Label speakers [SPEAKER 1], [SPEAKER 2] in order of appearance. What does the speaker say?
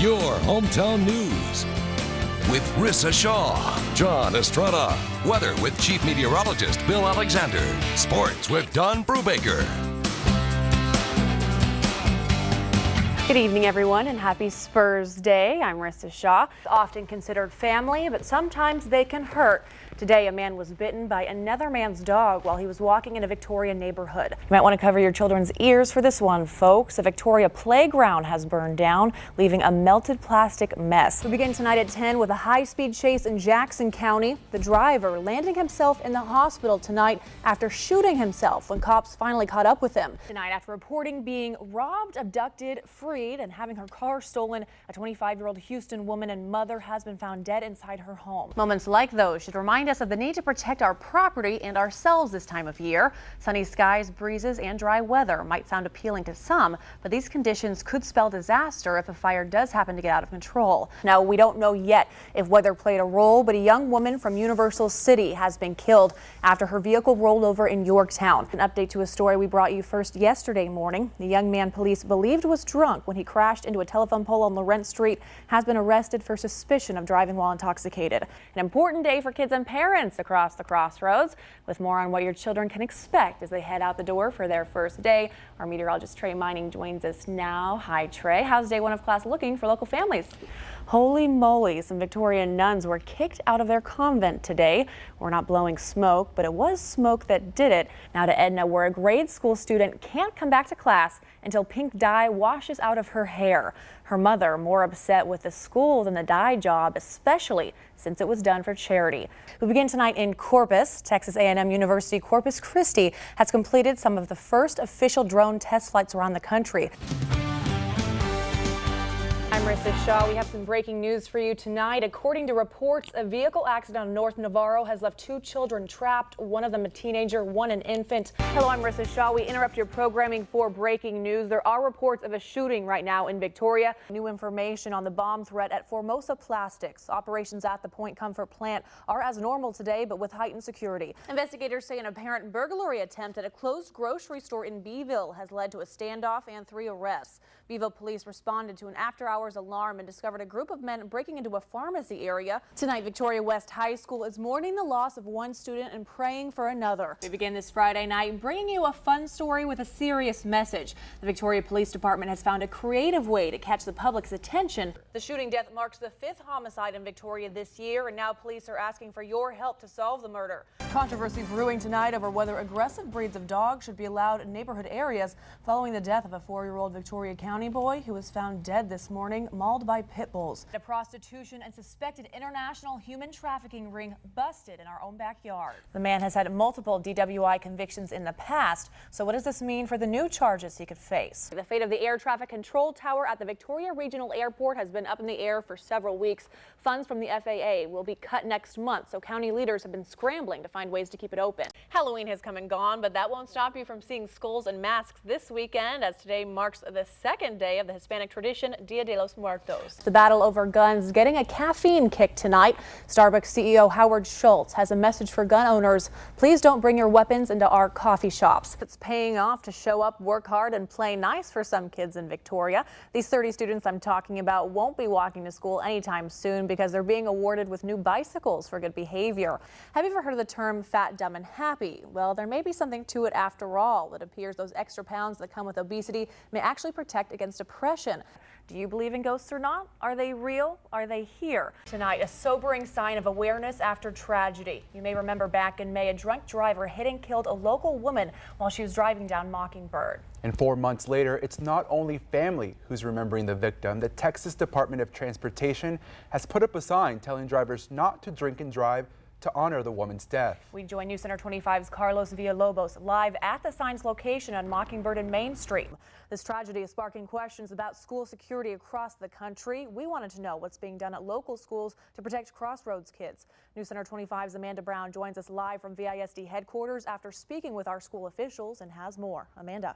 [SPEAKER 1] your hometown news with Rissa Shaw, John Estrada, weather with Chief Meteorologist Bill Alexander, sports with Don Brubaker.
[SPEAKER 2] Good evening, everyone, and happy Spurs Day. I'm Rissa Shaw. Often considered family, but sometimes they can hurt. Today, a man was bitten by another man's dog while he was walking in a Victoria neighborhood. You might want to cover your children's ears for this one, folks. A Victoria playground has burned down, leaving a melted plastic mess. We begin tonight at 10 with a high-speed chase in Jackson County. The driver landing himself in the hospital tonight after shooting himself when cops finally caught up with him. Tonight, after reporting being robbed, abducted, freed, and having her car stolen, a 25-year-old Houston woman and mother has been found dead inside her home. Moments like those should remind us of the need to protect our property and ourselves this time of year. Sunny skies, breezes, and dry weather might sound appealing to some, but these conditions could spell disaster if a fire does happen to get out of control. Now, we don't know yet if weather played a role, but a young woman from Universal City has been killed after her vehicle rolled over in Yorktown. An update to a story we brought you first yesterday morning. The young man police believed was drunk when he crashed into a telephone pole on Lawrence Street has been arrested for suspicion of driving while intoxicated. An important day for kids and parents across the crossroads. With more on what your children can expect as they head out the door for their first day, our meteorologist Trey Mining joins us now. Hi, Trey. How's day one of class looking for local families? Holy moly, some Victorian nuns were kicked out of their convent today. We're not blowing smoke, but it was smoke that did it. Now to Edna, where a grade school student can't come back to class until pink dye washes out of her hair. Her mother more upset with the school than the dye job, especially since it was done for charity. We begin tonight in Corpus. Texas A&M University Corpus Christi has completed some of the first official drone test flights around the country. I'm Rissa Shaw. We have some breaking news for you tonight. According to reports, a vehicle accident on North Navarro has left 2 children trapped, one of them a teenager, one an infant. Hello, I'm Rissa Shaw. We interrupt your programming for breaking news. There are reports of a shooting right now in Victoria. New information on the bomb threat at Formosa Plastics. Operations at the Point Comfort plant are as normal today, but with heightened security. Investigators say an apparent burglary attempt at a closed grocery store in Beeville has led to a standoff and 3 arrests. Beeville police responded to an after-hours alarm and discovered a group of men breaking into a pharmacy area. Tonight, Victoria West High School is mourning the loss of one student and praying for another. We begin this Friday night bringing you a fun story with a serious message. The Victoria Police Department has found a creative way to catch the public's attention. The shooting death marks the 5th homicide in Victoria this year, and now police are asking for your help to solve the murder. Controversy brewing tonight over whether aggressive breeds of dogs should be allowed in neighborhood areas following the death of a 4-year-old Victoria County boy who was found dead this morning, mauled by pit bulls. A prostitution and suspected international human trafficking ring busted in our own backyard. The man has had multiple DWI convictions in the past, so what does this mean for the new charges he could face? The fate of the air traffic control tower at the Victoria Regional Airport has been up in the air for several weeks. Funds from the FAA will be cut next month, so county leaders have been scrambling to find ways to keep it open. Halloween has come and gone, but that won't stop you from seeing skulls and masks this weekend, as today marks the second day of the Hispanic tradition, Dia de los Muertos. The battle over guns getting a caffeine kick tonight. Starbucks CEO Howard Schultz has a message for gun owners. Please don't bring your weapons into our coffee shops. It's paying off to show up, work hard, and play nice for some kids in Victoria. These 30 students I'm talking about won't be walking to school anytime soon because they're being awarded with new bicycles for good behavior. Have you ever heard of the term fat, dumb, and happy? Well, there may be something to it after all. It appears those extra pounds that come with obesity may actually protect against depression. Do you believe in ghosts or not? Are they real? Are they here? Tonight, a sobering sign of awareness after tragedy. You may remember back in May, a drunk driver hit and killed a local woman while she was driving down Mockingbird.
[SPEAKER 3] And 4 months later, it's not only family who's remembering the victim. The Texas Department of Transportation has put up a sign telling drivers not to drink and drive to honor the woman's death. We join News Center 25's Carlos Villalobos live at the sign's location on Mockingbird and Main Street. This tragedy is sparking questions about school security across the country. We wanted to know what's being done at local schools to protect Crossroads kids. News Center 25's Amanda Brown joins us live from VISD headquarters after speaking with our school officials and has more. Amanda.